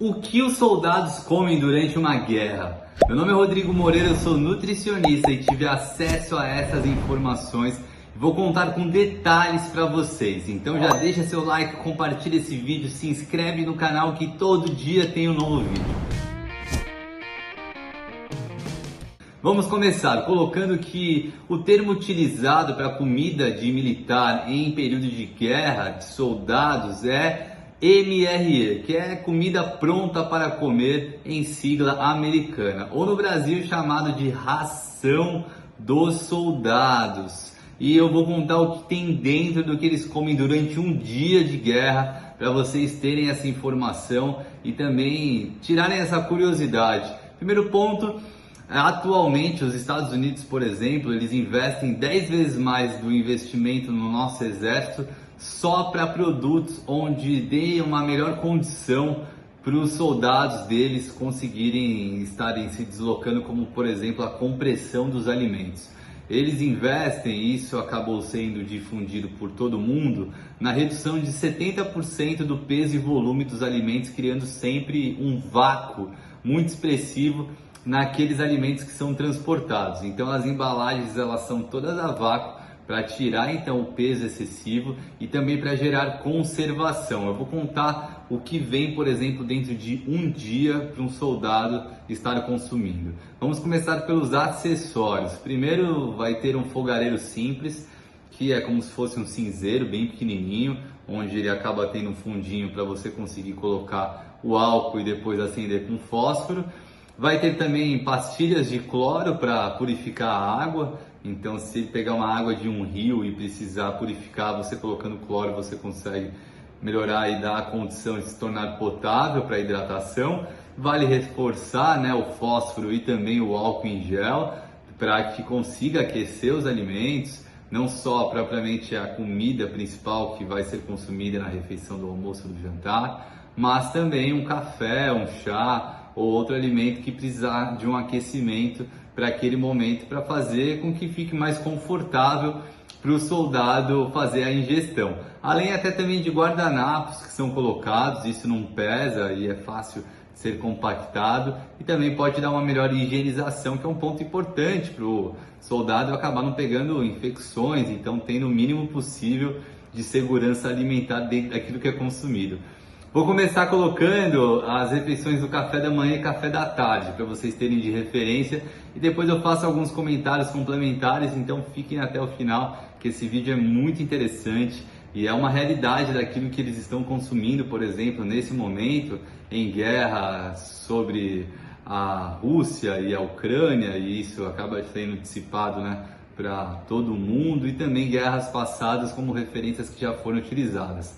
O que os soldados comem durante uma guerra? Meu nome é Rodrigo Moreira, eu sou nutricionista e tive acesso a essas informações. Vou contar com detalhes para vocês. Então já deixa seu like, compartilha esse vídeo, se inscreve no canal que todo dia tem um novo vídeo. Vamos começar colocando que o termo utilizado para comida de militar em período de guerra de soldados é MRE, que é comida pronta para comer em sigla americana, ou no Brasil chamado de ração dos soldados. E eu vou contar o que tem dentro do que eles comem durante um dia de guerra, para vocês terem essa informação e também tirarem essa curiosidade. Primeiro ponto, atualmente os Estados Unidos, por exemplo, eles investem 10 vezes mais do investimento no nosso exército só para produtos onde dê uma melhor condição para os soldados deles conseguirem estarem se deslocando, como por exemplo a compressão dos alimentos. Eles investem, e isso acabou sendo difundido por todo mundo, na redução de 70% do peso e volume dos alimentos, criando sempre um vácuo muito expressivo naqueles alimentos que são transportados. Então as embalagens elas são todas a vácuo para tirar então o peso excessivo e também para gerar conservação. Eu vou contar o que vem, por exemplo, dentro de um dia para um soldado estar consumindo. Vamos começar pelos acessórios. Primeiro vai ter um fogareiro simples, que é como se fosse um cinzeiro bem pequenininho, onde ele acaba tendo um fundinho para você conseguir colocar o álcool e depois acender com fósforo. Vai ter também pastilhas de cloro para purificar a água. Então, se pegar uma água de um rio e precisar purificar, você colocando cloro, você consegue melhorar e dar a condição de se tornar potável para hidratação. Vale reforçar, o fósforo e também o álcool em gel para que consiga aquecer os alimentos, não só propriamente a comida principal que vai ser consumida na refeição do almoço ou do jantar, mas também um café, um chá ou outro alimento que precisar de um aquecimento para aquele momento, para fazer com que fique mais confortável para o soldado fazer a ingestão. Além até também de guardanapos que são colocados, isso não pesa e é fácil de ser compactado e também pode dar uma melhor higienização, que é um ponto importante para o soldado acabar não pegando infecções, então tendo o mínimo possível de segurança alimentar dentro daquilo que é consumido. Vou começar colocando as refeições do café da manhã e café da tarde, para vocês terem de referência, e depois eu faço alguns comentários complementares, então fiquem até o final, que esse vídeo é muito interessante e é uma realidade daquilo que eles estão consumindo, por exemplo, nesse momento, em guerra sobre a Rússia e a Ucrânia, e isso acaba sendo dissipado, para todo mundo, e também guerras passadas como referências que já foram utilizadas.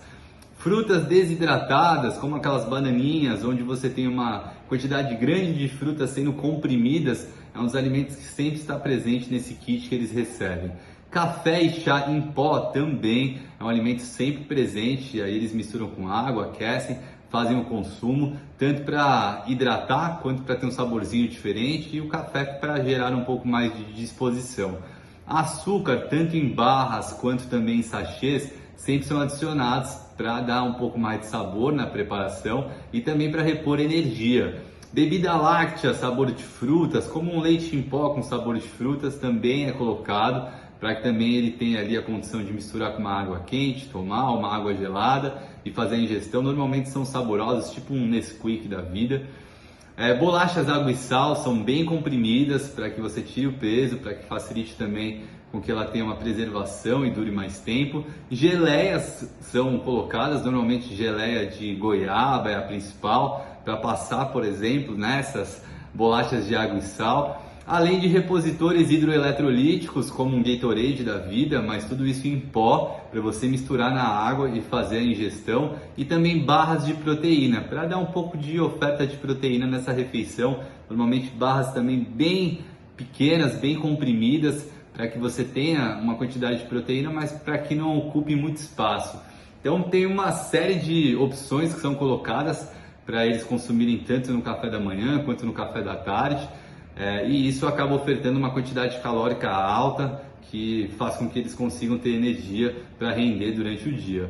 Frutas desidratadas, como aquelas bananinhas, onde você tem uma quantidade grande de frutas sendo comprimidas, é um dos alimentos que sempre está presente nesse kit que eles recebem. Café e chá em pó também é um alimento sempre presente, e aí eles misturam com água, aquecem, fazem o consumo, tanto para hidratar quanto para ter um saborzinho diferente, e o café para gerar um pouco mais de disposição. Açúcar, tanto em barras quanto também em sachês, sempre são adicionados para dar um pouco mais de sabor na preparação e também para repor energia. Bebida láctea, sabor de frutas, como um leite em pó com sabor de frutas, também é colocado para que também ele tenha ali a condição de misturar com uma água quente, tomar uma água gelada e fazer a ingestão. Normalmente são saborosos, tipo um Nesquik da vida. Bolachas água e sal são bem comprimidas para que você tire o peso, para que facilite também com que ela tenha uma preservação e dure mais tempo. Geleias são colocadas, normalmente geleia de goiaba é a principal, para passar, por exemplo, nessas bolachas de água e sal. Além de repositores hidroeletrolíticos, como um Gatorade da vida, mas tudo isso em pó, para você misturar na água e fazer a ingestão. E também barras de proteína, para dar um pouco de oferta de proteína nessa refeição. Normalmente barras também bem pequenas, bem comprimidas, para que você tenha uma quantidade de proteína, mas para que não ocupe muito espaço. Então tem uma série de opções que são colocadas para eles consumirem tanto no café da manhã quanto no café da tarde, e isso acaba ofertando uma quantidade calórica alta que faz com que eles consigam ter energia para render durante o dia.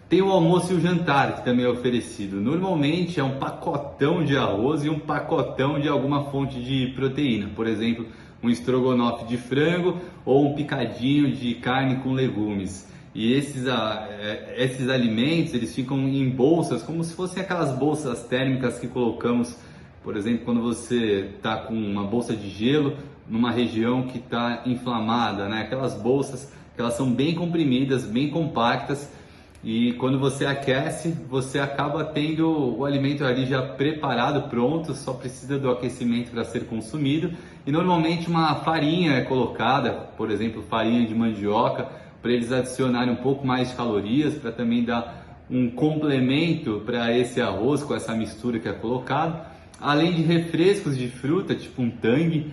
Tem o almoço e o jantar, que também é oferecido. Normalmente é um pacotão de arroz e um pacotão de alguma fonte de proteína. Por exemplo, um estrogonofe de frango ou um picadinho de carne com legumes. E esses alimentos, eles ficam em bolsas, como se fossem aquelas bolsas térmicas que colocamos, por exemplo, quando você está com uma bolsa de gelo numa região que está inflamada, né? Aquelas bolsas que elas são bem comprimidas, bem compactas, e quando você aquece, você acaba tendo o alimento ali já preparado, pronto, só precisa do aquecimento para ser consumido. E normalmente uma farinha é colocada, por exemplo, farinha de mandioca, para eles adicionarem um pouco mais de calorias, para também dar um complemento para esse arroz com essa mistura que é colocado. Além de refrescos de fruta, tipo um Tang,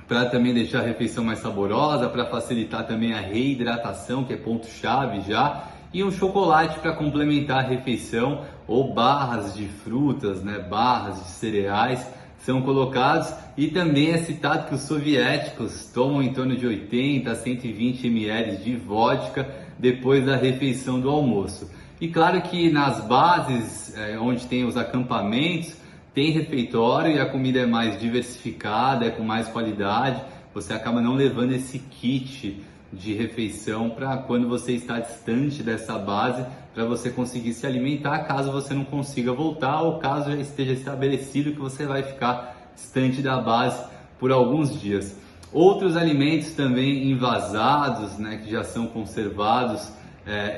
para também deixar a refeição mais saborosa, para facilitar também a reidratação, que é ponto-chave já, e um chocolate para complementar a refeição, ou barras de frutas, né, barras de cereais são colocados. E também é citado que os soviéticos tomam em torno de 80 a 120 ml de vodka depois da refeição do almoço. E claro que nas bases, onde tem os acampamentos, tem refeitório e a comida é mais diversificada, é com mais qualidade. Você acaba não levando esse kit de refeição para quando você está distante dessa base, para você conseguir se alimentar, caso você não consiga voltar ou caso já esteja estabelecido que você vai ficar distante da base por alguns dias. Outros alimentos também envasados, né, que já são conservados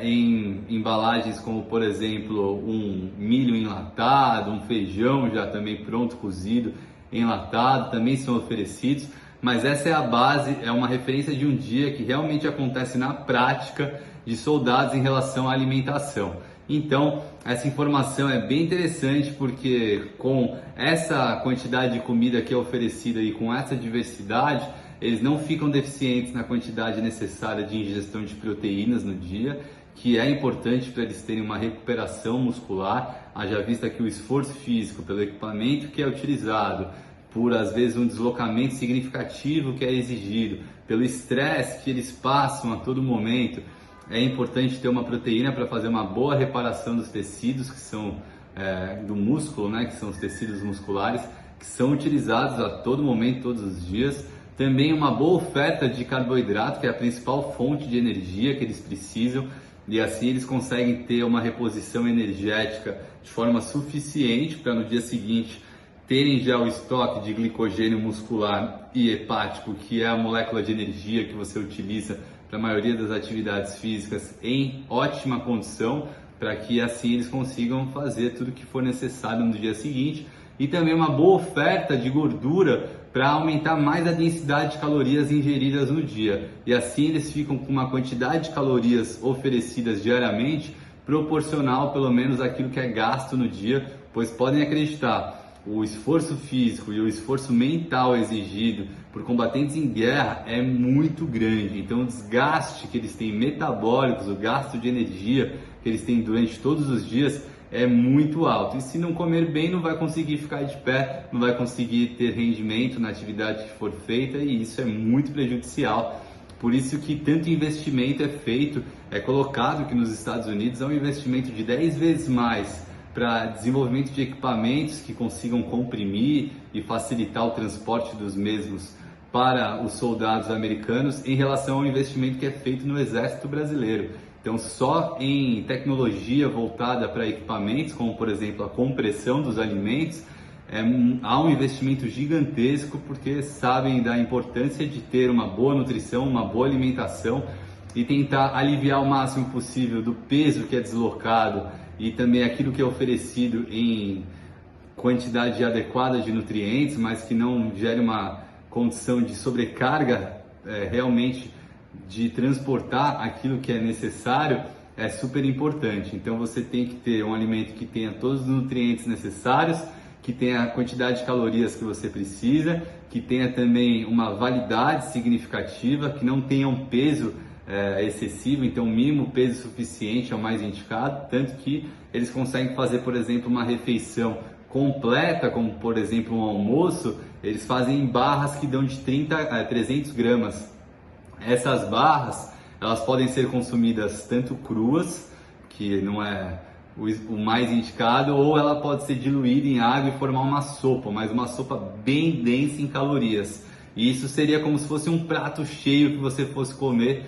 em embalagens como, por exemplo, um milho enlatado, um feijão já também pronto cozido, enlatado, também são oferecidos. Mas essa é a base, é uma referência de um dia que realmente acontece na prática de soldados em relação à alimentação. Então, essa informação é bem interessante porque com essa quantidade de comida que é oferecida e com essa diversidade, eles não ficam deficientes na quantidade necessária de ingestão de proteínas no dia, que é importante para eles terem uma recuperação muscular, haja vista que o esforço físico pelo equipamento que é utilizado, por às vezes um deslocamento significativo que é exigido, pelo estresse que eles passam a todo momento, é importante ter uma proteína para fazer uma boa reparação dos tecidos que são do músculo, né, que são os tecidos musculares, que são utilizados a todo momento, todos os dias. Também uma boa oferta de carboidrato, que é a principal fonte de energia que eles precisam, e assim eles conseguem ter uma reposição energética de forma suficiente para no dia seguinte terem já o estoque de glicogênio muscular e hepático, que é a molécula de energia que você utiliza para a maioria das atividades físicas, em ótima condição, para que assim eles consigam fazer tudo o que for necessário no dia seguinte. E também uma boa oferta de gordura para aumentar mais a densidade de calorias ingeridas no dia. E assim eles ficam com uma quantidade de calorias oferecidas diariamente proporcional pelo menos àquilo que é gasto no dia, pois podem acreditar, o esforço físico e o esforço mental exigido por combatentes em guerra é muito grande. Então o desgaste que eles têm metabólicos, o gasto de energia que eles têm durante todos os dias é muito alto. E se não comer bem, não vai conseguir ficar de pé, não vai conseguir ter rendimento na atividade que for feita, e isso é muito prejudicial. Por isso que tanto investimento é feito, é colocado que nos Estados Unidos é um investimento de 10 vezes mais para desenvolvimento de equipamentos que consigam comprimir e facilitar o transporte dos mesmos para os soldados americanos em relação ao investimento que é feito no Exército Brasileiro. Então, só em tecnologia voltada para equipamentos, como por exemplo a compressão dos alimentos, há um investimento gigantesco, porque sabem da importância de ter uma boa nutrição, uma boa alimentação e tentar aliviar o máximo possível do peso que é deslocado e também aquilo que é oferecido em quantidade adequada de nutrientes, mas que não gere uma condição de sobrecarga realmente de transportar aquilo que é necessário, é super importante. Então você tem que ter um alimento que tenha todos os nutrientes necessários, que tenha a quantidade de calorias que você precisa, que tenha também uma validade significativa, que não tenha um peso excessivo, então o mínimo peso suficiente é o mais indicado, tanto que eles conseguem fazer, por exemplo, uma refeição completa, como por exemplo um almoço, eles fazem em barras que dão de 30 a 300 gramas. Essas barras, elas podem ser consumidas tanto cruas, que não é o mais indicado, ou ela pode ser diluída em água e formar uma sopa, mas uma sopa bem densa em calorias. E isso seria como se fosse um prato cheio que você fosse comer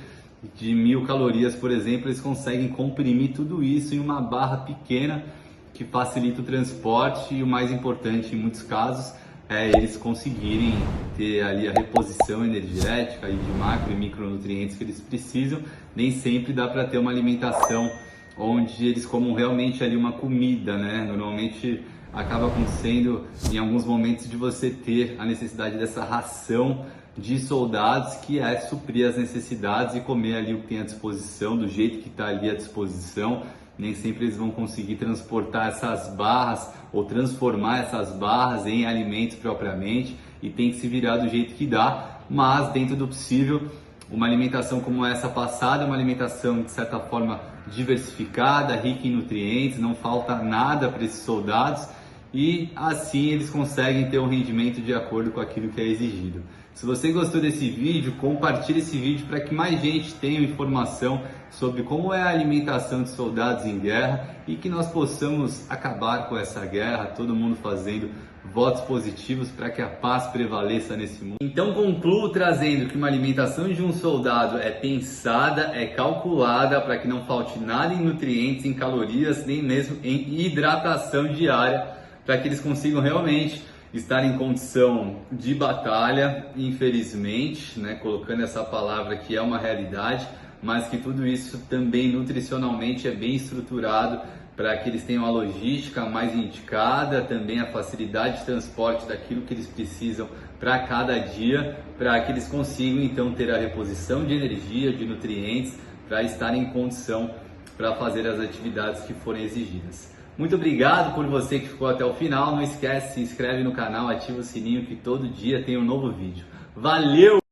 de 1000 calorias, por exemplo. Eles conseguem comprimir tudo isso em uma barra pequena que facilita o transporte, e o mais importante em muitos casos é eles conseguirem ter ali a reposição energética e de macro e micronutrientes que eles precisam. Nem sempre dá para ter uma alimentação onde eles comam realmente ali uma comida, né? Normalmente acaba acontecendo em alguns momentos de você ter a necessidade dessa ração de soldados, que é suprir as necessidades e comer ali o que tem à disposição, do jeito que está ali à disposição. Nem sempre eles vão conseguir transportar essas barras ou transformar essas barras em alimentos propriamente, e tem que se virar do jeito que dá, mas dentro do possível, uma alimentação como essa passada é uma alimentação de certa forma diversificada, rica em nutrientes, não falta nada para esses soldados, e assim eles conseguem ter um rendimento de acordo com aquilo que é exigido. Se você gostou desse vídeo, compartilhe esse vídeo para que mais gente tenha informação sobre como é a alimentação de soldados em guerra, e que nós possamos acabar com essa guerra, todo mundo fazendo votos positivos para que a paz prevaleça nesse mundo. Então concluo trazendo que uma alimentação de um soldado é pensada, é calculada para que não falte nada em nutrientes, em calorias, nem mesmo em hidratação diária, para que eles consigam realmente estar em condição de batalha, infelizmente, né, colocando essa palavra que é uma realidade, mas que tudo isso também nutricionalmente é bem estruturado para que eles tenham a logística mais indicada, também a facilidade de transporte daquilo que eles precisam para cada dia, para que eles consigam então ter a reposição de energia, de nutrientes, para estar em condição para fazer as atividades que forem exigidas. Muito obrigado por você que ficou até o final. Não esquece, se inscreve no canal, ativa o sininho que todo dia tem um novo vídeo. Valeu!